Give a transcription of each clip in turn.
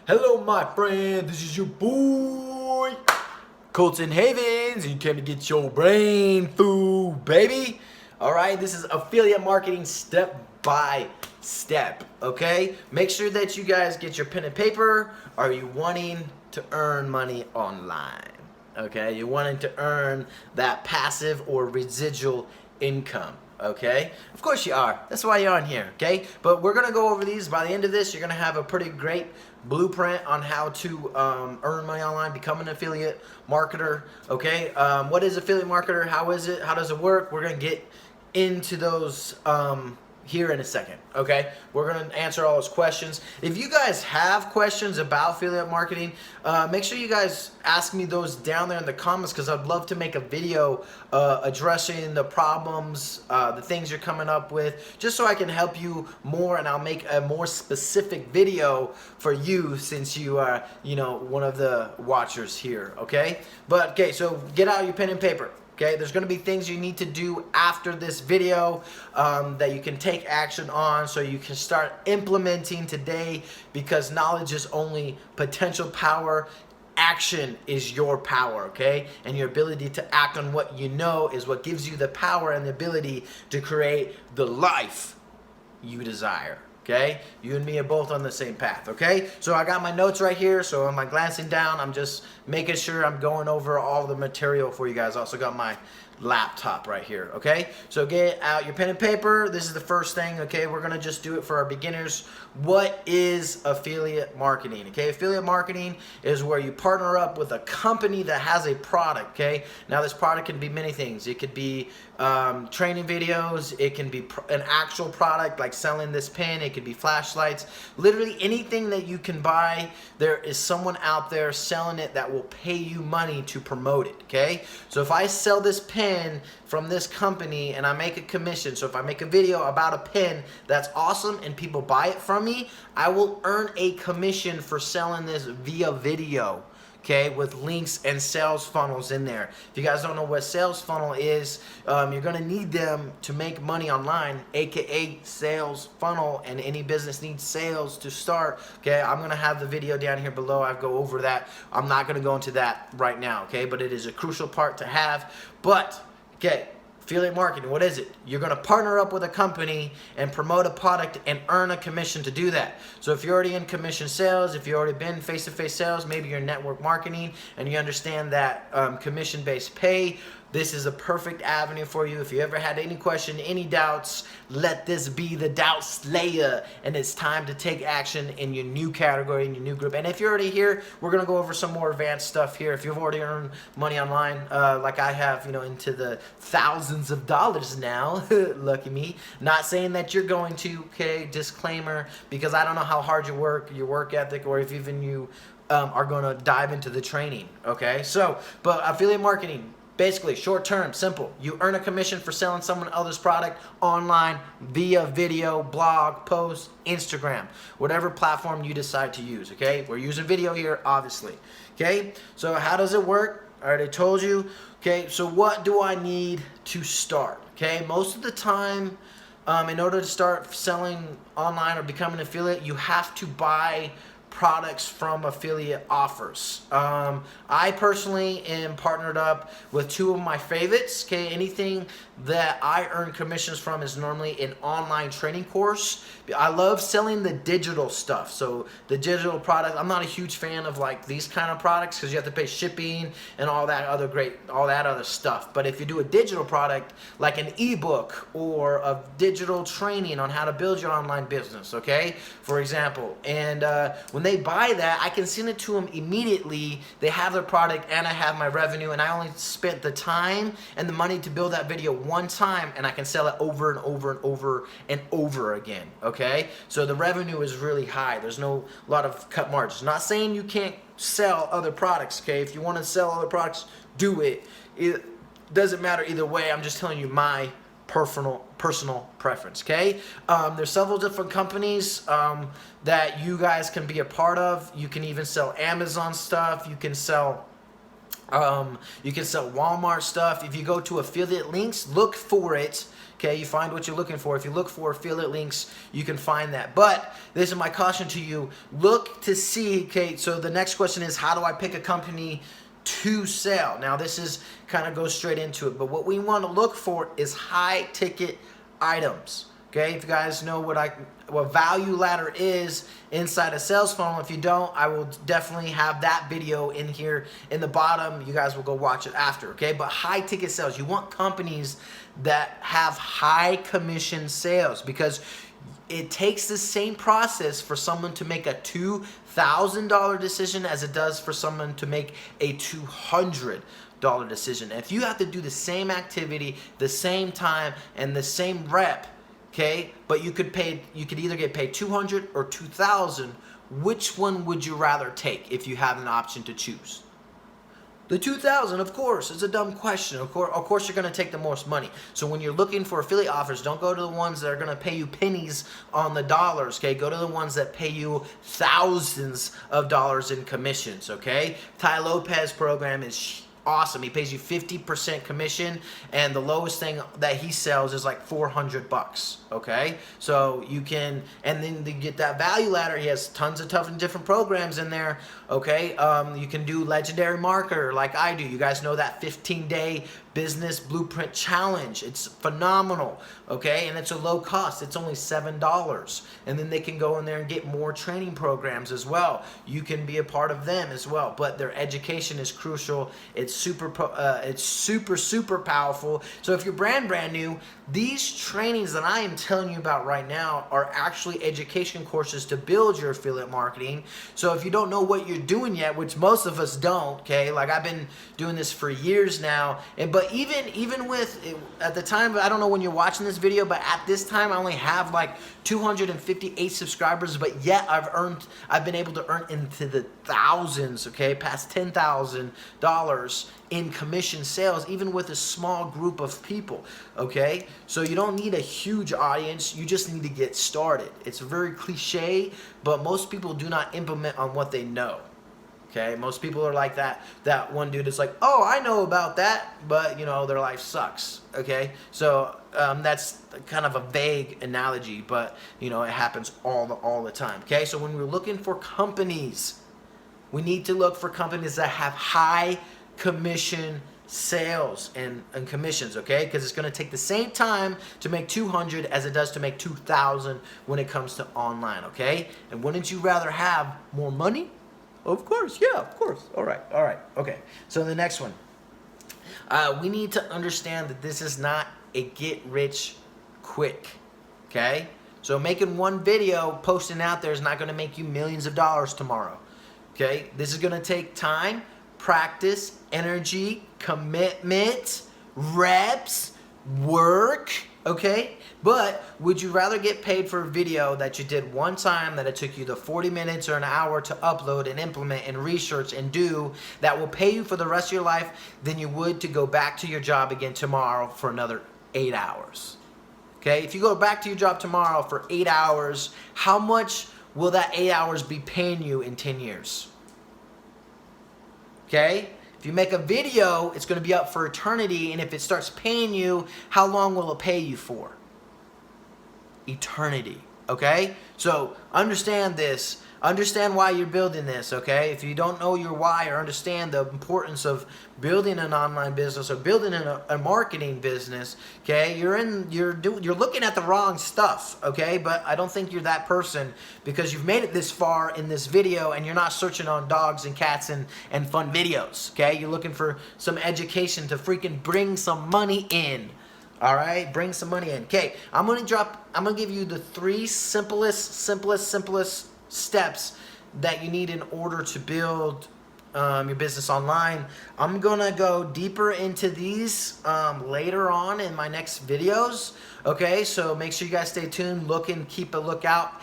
Hello, my friend. This is your boy, Colton Havens. You came to get your brain food, baby. All right, this is affiliate marketing step by step. Okay, make sure that you guys get your pen and paper. Are you wanting to earn money online? Okay, you're wanting to earn that passive or residual income. Okay, of course you are. That's why you're on here. Okay, but we're gonna go over these. By the end of this, you're gonna have a pretty great blueprint on how to earn money online, become an affiliate marketer. Okay, what is affiliate marketer? How is it? How does it work? We're gonna get into those here in a second. Okay, we're gonna answer all those questions. If you guys have questions about affiliate marketing, make sure you guys ask me those down there in the comments, because I'd love to make a video addressing the problems, the things you're coming up with, just so I can help you more, and I'll make a more specific video for you, since you are, one of the watchers here. Okay, but okay, so get out your pen and paper. Okay, there's going to be things you need to do after this video that you can take action on, so you can start implementing today, because knowledge is only potential power. Action is your power, okay? And your ability to act on what you know is what gives you the power and the ability to create the life you desire. Okay, you and me are both on the same path. Okay, so I got my notes right here, so am I glancing down? I'm just making sure I'm going over all the material for you guys. Also got my laptop right here. Okay, so get out your pen and paper. This is the first thing. Okay, we're gonna just do it for our beginners. What is affiliate marketing? Okay, affiliate marketing is where you partner up with a company that has a product. Okay, now this product can be many things. It could be training videos. It can be an actual product like selling this pen. It could be flashlights. Literally anything that you can buy, there is someone out there selling it that will pay you money to promote it. Okay, so if I sell this pen from this company and I make a commission, so if I make a video about a pen that's awesome and people buy it from me, I will earn a commission for selling this via video. Okay, with links and sales funnels in there. If you guys don't know what sales funnel is, you're gonna need them to make money online, aka sales funnel, and any business needs sales to start. Okay, I'm gonna have the video down here below. I go over that. I'm not gonna go into that right now, okay, but it is a crucial part to have. But okay, affiliate marketing, what is it? You're going to partner up with a company and promote a product and earn a commission to do that. So if you're already in commission sales, if you've already been face-to-face sales, maybe you're network marketing and you understand that commission-based pay, this is a perfect avenue for you. If you ever had any question, any doubts, let this be the doubt slayer, and it's time to take action in your new category, in your new group. And if you're already here, we're gonna go over some more advanced stuff here. If you've already earned money online, like I have, into the thousands of dollars now, lucky me. Not saying that you're going to, okay, disclaimer, because I don't know how hard you work, your work ethic, or if even you are gonna dive into the training, okay? So, but affiliate marketing, basically, short term, simple. You earn a commission for selling someone else's product online via video, blog, post, Instagram, whatever platform you decide to use, okay? We're using video here, obviously, okay? So how does it work? I already told you, okay? So what do I need to start, okay? Most of the time, in order to start selling online or become an affiliate, you have to buy products from affiliate offers. I personally am partnered up with two of my favorites. Okay, anything that I earn commissions from is normally an online training course. I love selling the digital stuff. So the digital product, I'm not a huge fan of like these kind of products, because you have to pay shipping and all that other stuff. But if you do a digital product like an ebook or a digital training on how to build your online business, okay, for example, and when they buy that, I can send it to them immediately. They have their product and I have my revenue, and I only spent the time and the money to build that video one time, and I can sell it over and over and over and over again, okay? So the revenue is really high. There's no lot of cut margins. Not saying you can't sell other products, okay? If you want to sell other products, do it. It doesn't matter either way. I'm just telling you my personal preference, okay? There's several different companies that you guys can be a part of. You can even sell Amazon stuff. You can sell You can sell Walmart stuff. If you go to affiliate links, look for it. Okay, you find what you're looking for. If you look for affiliate links, you can find that. But this is my caution to you. Look to see, okay, so the next question is, how do I pick a company to sell? Now, this is kind of goes straight into it. But what we want to look for is high ticket items. Okay, if you guys know what value ladder is inside a sales funnel, if you don't, I will definitely have that video in here in the bottom. You guys will go watch it after, okay? But high ticket sales, you want companies that have high commission sales, because it takes the same process for someone to make a $2,000 decision as it does for someone to make a $200 decision. And if you have to do the same activity, the same time, and the same rep, okay, but you could either get paid $200 or $2,000. Which one would you rather take if you have an option to choose? The $2,000, of course. It's a dumb question. Of course, you're going to take the most money. So when you're looking for affiliate offers, don't go to the ones that are going to pay you pennies on the dollars. Okay, go to the ones that pay you thousands of dollars in commissions. Okay, Ty Lopez program is awesome. He pays you 50% commission, and the lowest thing that he sells is like $400. Okay, so you can, and then to get that value ladder, he has tons of tough and different programs in there. Okay, you can do legendary marketer like I do. You guys know that 15-day business blueprint challenge. It's phenomenal. Okay, and it's a low cost. It's only $7, and then they can go in there and get more training programs as well. You can be a part of them as well, but their education is crucial. It's super powerful. So if you're brand new, these trainings that I am telling you about right now are actually education courses to build your affiliate marketing. So if you don't know what you're doing yet, which most of us don't, okay, like I've been doing this for years now, but even with, at the time, I don't know when you're watching this video, but at this time I only have like 258 subscribers, but yet I've been able to earn into the thousands, okay, past $10,000 in commission sales, even with a small group of people. Okay, so you don't need a huge audience, you just need to get started. It's very cliche, but most people do not implement on what they know. Okay, most people are like that one dude is like, oh, I know about that, but you know, their life sucks. Okay, so that's kind of a vague analogy, but you know, it happens all the time. Okay, so when we're looking for companies, we need to look for companies that have high commission sales and commissions, okay? Because it's going to take the same time to make 200 as it does to make 2,000 when it comes to online, okay? And wouldn't you rather have more money? Of course, yeah, of course. All right, okay. So the next one, we need to understand that this is not a get rich quick, okay? So making one video, posting out there is not going to make you millions of dollars tomorrow, okay? This is going to take time, practice, energy, commitment, reps, work, okay? But would you rather get paid for a video that you did one time, that it took you the 40 minutes or an hour to upload and implement and research and do, that will pay you for the rest of your life, than you would to go back to your job again tomorrow for another 8 hours? Okay, if you go back to your job tomorrow for 8 hours, how much will that 8 hours be paying you in 10 years? Okay, if you make a video, it's going to be up for eternity, and if it starts paying you, how long will it pay you for? Eternity. Okay, so understand this. Understand why you're building this, okay? If you don't know your why or understand the importance of building an online business or building a marketing business, okay, you're looking at the wrong stuff, okay? But I don't think you're that person, because you've made it this far in this video and you're not searching on dogs and cats and fun videos, okay? You're looking for some education to freaking bring some money in. All right, bring some money in. Okay, I'm gonna give you the 3 simplest steps that you need in order to build your business online. I'm gonna go deeper into these later on in my next videos. Okay, so make sure you guys stay tuned, keep a lookout.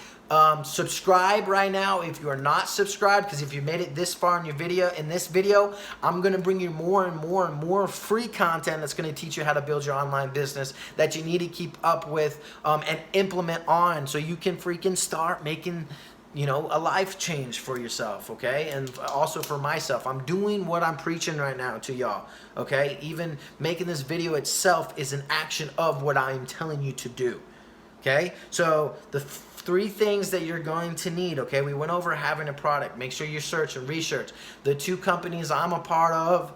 Subscribe right now if you are not subscribed, because if you made it this far in this video, I'm going to bring you more and more free content that's going to teach you how to build your online business that you need to keep up with and implement on, so you can freaking start making you know, a life change for yourself, okay? And also for myself. I'm doing what I'm preaching right now to y'all, okay? Even making this video itself is an action of what I'm telling you to do, okay? So the three things that you're going to need, okay? We went over having a product. Make sure you search and research. The 2 companies I'm a part of,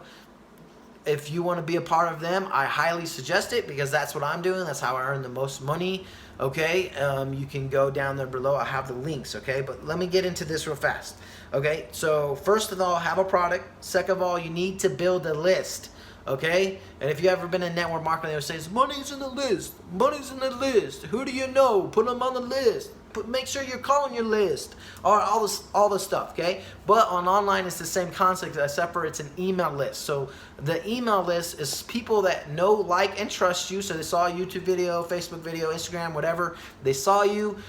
if you want to be a part of them, I highly suggest it because that's what I'm doing. That's how I earn the most money, okay? You can go down there below. I have the links, okay? But let me get into this real fast, okay? So first of all, have a product. Second of all, you need to build a list, okay? And if you've ever been in network marketing, they would say, money's in the list. Money's in the list. Who do you know? Put them on the list. Make sure you're calling your list, or all this stuff, okay? But on online, it's the same concept, except for it's an email list. So the email list is people that know, like, and trust you. So they saw a YouTube video, Facebook video, Instagram, whatever. They saw you.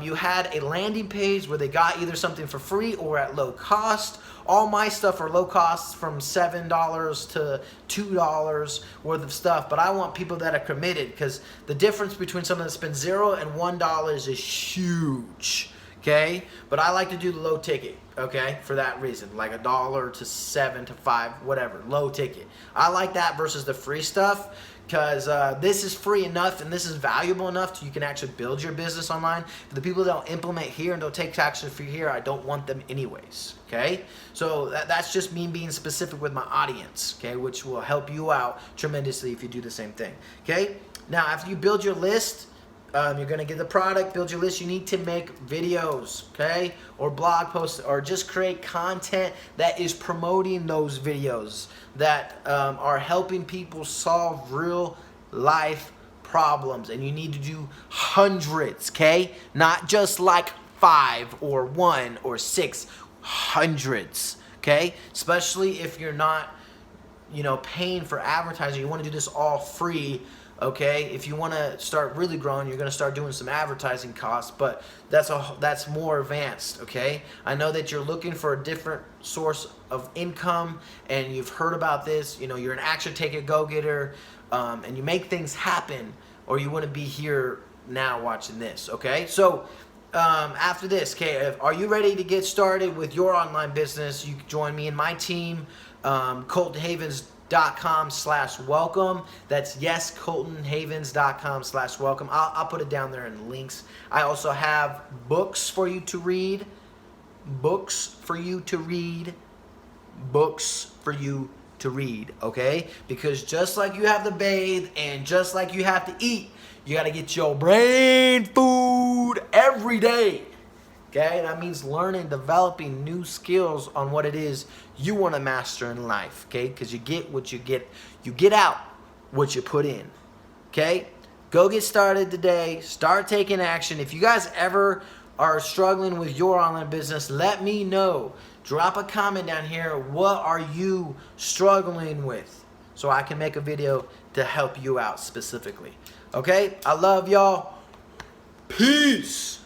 You had a landing page where they got either something for free or at low cost. All my stuff are low cost, from $7 to $2 worth of stuff. But I want people that are committed, because the difference between someone that spends $0 and $1 is huge, okay? But I like to do the low ticket, okay, for that reason, like $1 to $7 to $5, whatever, low ticket. I like that versus the free stuff, because this is free enough and this is valuable enough so you can actually build your business online. For the people that don't implement here and don't take action for here, I don't want them anyways, okay? So that's just me being specific with my audience, okay, which will help you out tremendously if you do the same thing, okay? Now, after you build your list, you're going to get the product, build your list. You need to make videos, okay, or blog posts, or just create content that is promoting those videos that are helping people solve real life problems. And you need to do hundreds, okay, not just like 5 or 1 or 6, hundreds, okay, especially if you're not, you know, paying for advertising. You want to do this all free. Okay, if you want to start really growing, you're going to start doing some advertising costs, but that's more advanced, okay? I know that you're looking for a different source of income, and you've heard about this. You know, you're an action taker, go-getter, and you make things happen, or you want to be here now watching this, okay? So after this, okay, are you ready to get started with your online business? You can join me and my team, coltonhavens.com/welcome. That's coltonhavens.com/welcome. I'll put it down there in the links. I also have books for you to read, okay? Because just like you have to bathe and just like you have to eat, you got to get your brain food every day. Okay, that means learning, developing new skills on what it is you want to master in life. Okay, because you get what you get. You get out what you put in. Okay, go get started today. Start taking action. If you guys ever are struggling with your online business, let me know. Drop a comment down here. What are you struggling with? So I can make a video to help you out specifically. Okay, I love y'all. Peace.